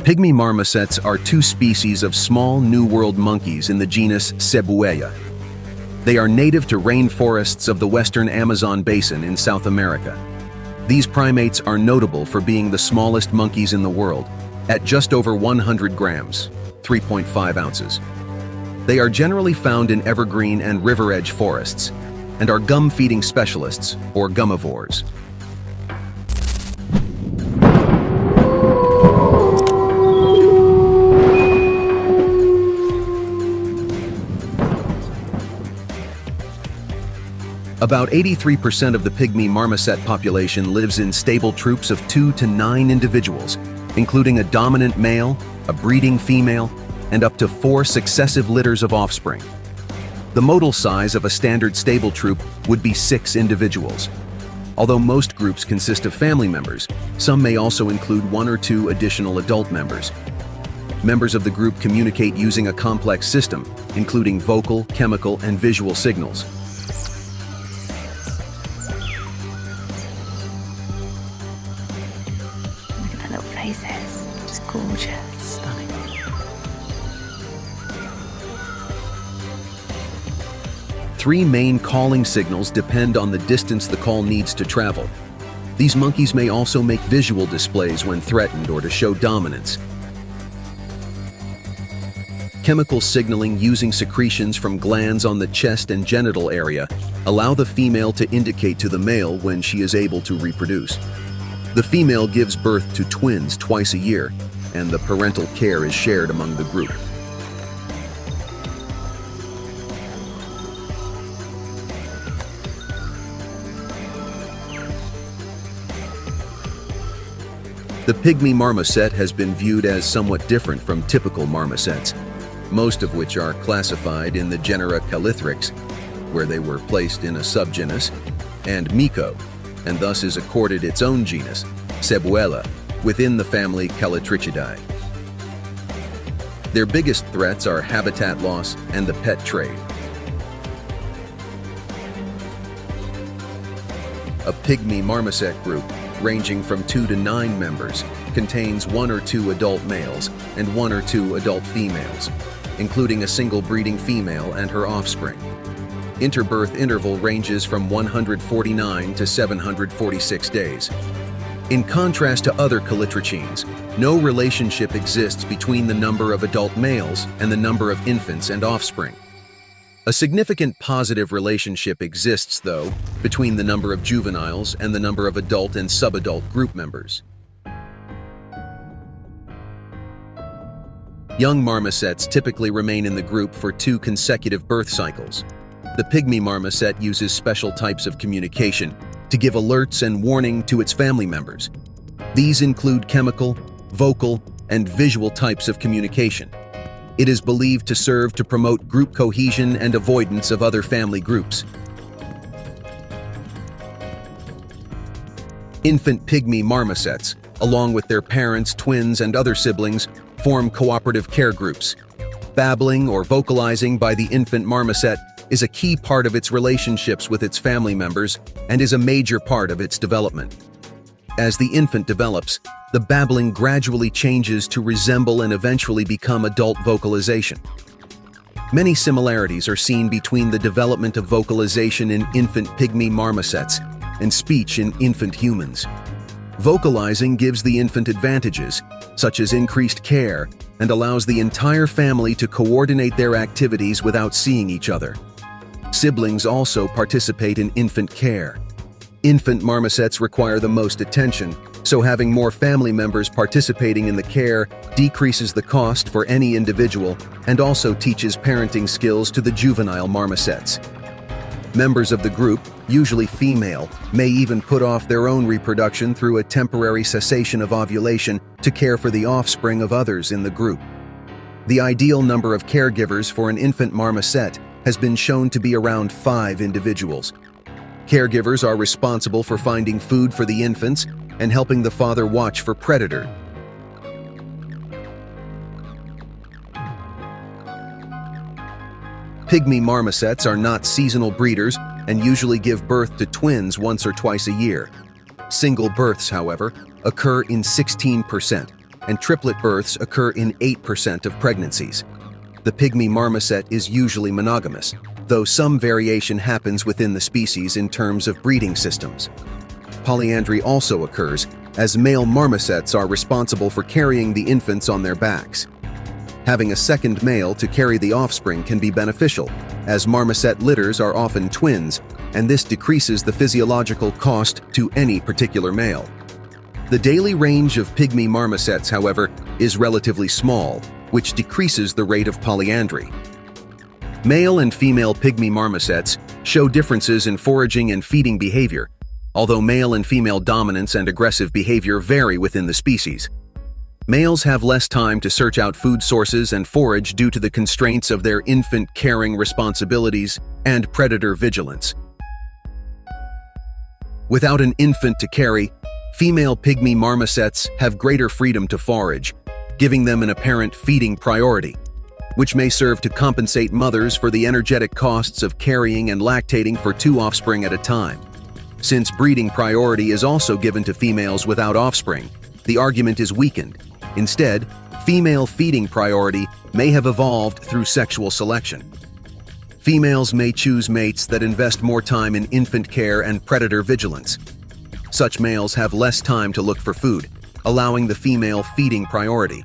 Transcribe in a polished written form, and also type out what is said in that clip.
Pygmy marmosets are two species of small New World monkeys in the genus Cebuea. They are native to rainforests of the western Amazon basin in South America. These primates are notable for being the smallest monkeys in the world, at just over 100 grams, 3.5 ounces. They are generally found in evergreen and river edge forests, and are gum-feeding specialists, or gumivores. About 83% of the pygmy marmoset population lives in stable troops of 2 to 9 individuals, including a dominant male, a breeding female, and up to 4 successive litters of offspring. The modal size of a standard stable troop would be 6 individuals. Although most groups consist of family members, some may also include 1 or 2 additional adult members. Members of the group communicate using a complex system, including vocal, chemical, and visual signals. Little faces, just gorgeous. Stunning. Three main calling signals depend on the distance the call needs to travel. These monkeys may also make visual displays when threatened or to show dominance. Chemical signaling using secretions from glands on the chest and genital area allow the female to indicate to the male when she is able to reproduce. The female gives birth to twins twice a year, and the parental care is shared among the group. The pygmy marmoset has been viewed as somewhat different from typical marmosets, most of which are classified in the genera Calithrix, where they were placed in a subgenus, and Mico, and thus is accorded its own genus, Cebuela, within the family Calitrichidae. Their biggest threats are habitat loss and the pet trade. A pygmy marmoset group, ranging from 2 to 9 members, contains 1 or 2 adult males and 1 or 2 adult females, including a single breeding female and her offspring. Interbirth interval ranges from 149 to 746 days. In contrast to other calitrichines, no relationship exists between the number of adult males and the number of infants and offspring. A significant positive relationship exists, though, between the number of juveniles and the number of adult and subadult group members. Young marmosets typically remain in the group for 2 consecutive birth cycles. The pygmy marmoset uses special types of communication to give alerts and warning to its family members. These include chemical, vocal, and visual types of communication. It is believed to serve to promote group cohesion and avoidance of other family groups. Infant pygmy marmosets, along with their parents, twins, and other siblings, form cooperative care groups. Babbling or vocalizing by the infant marmoset is a key part of its relationships with its family members and is a major part of its development. As the infant develops, the babbling gradually changes to resemble and eventually become adult vocalization. Many similarities are seen between the development of vocalization in infant pygmy marmosets and speech in infant humans. Vocalizing gives the infant advantages, such as increased care, and allows the entire family to coordinate their activities without seeing each other. Siblings also participate in infant care. Infant marmosets require the most attention, so having more family members participating in the care decreases the cost for any individual and also teaches parenting skills to the juvenile marmosets. Members of the group, usually female, may even put off their own reproduction through a temporary cessation of ovulation to care for the offspring of others in the group. The ideal number of caregivers for an infant marmoset has been shown to be around 5 individuals. Caregivers are responsible for finding food for the infants and helping the father watch for predator. Pygmy marmosets are not seasonal breeders, and usually give birth to twins once or twice a year. Single births, however, occur in 16%, and triplet births occur in 8% of pregnancies. The pygmy marmoset is usually monogamous, though some variation happens within the species in terms of breeding systems. Polyandry also occurs, as male marmosets are responsible for carrying the infants on their backs. Having a second male to carry the offspring can be beneficial, as marmoset litters are often twins, and this decreases the physiological cost to any particular male. The daily range of pygmy marmosets, however, is relatively small, which decreases the rate of polyandry. Male and female pygmy marmosets show differences in foraging and feeding behavior, although male and female dominance and aggressive behavior vary within the species. Males have less time to search out food sources and forage due to the constraints of their infant caring responsibilities and predator vigilance. Without an infant to carry, female pygmy marmosets have greater freedom to forage, giving them an apparent feeding priority, which may serve to compensate mothers for the energetic costs of carrying and lactating for 2 offspring at a time. Since breeding priority is also given to females without offspring, the argument is weakened. Instead, female feeding priority may have evolved through sexual selection. Females may choose mates that invest more time in infant care and predator vigilance. Such males have less time to look for food, allowing the female feeding priority.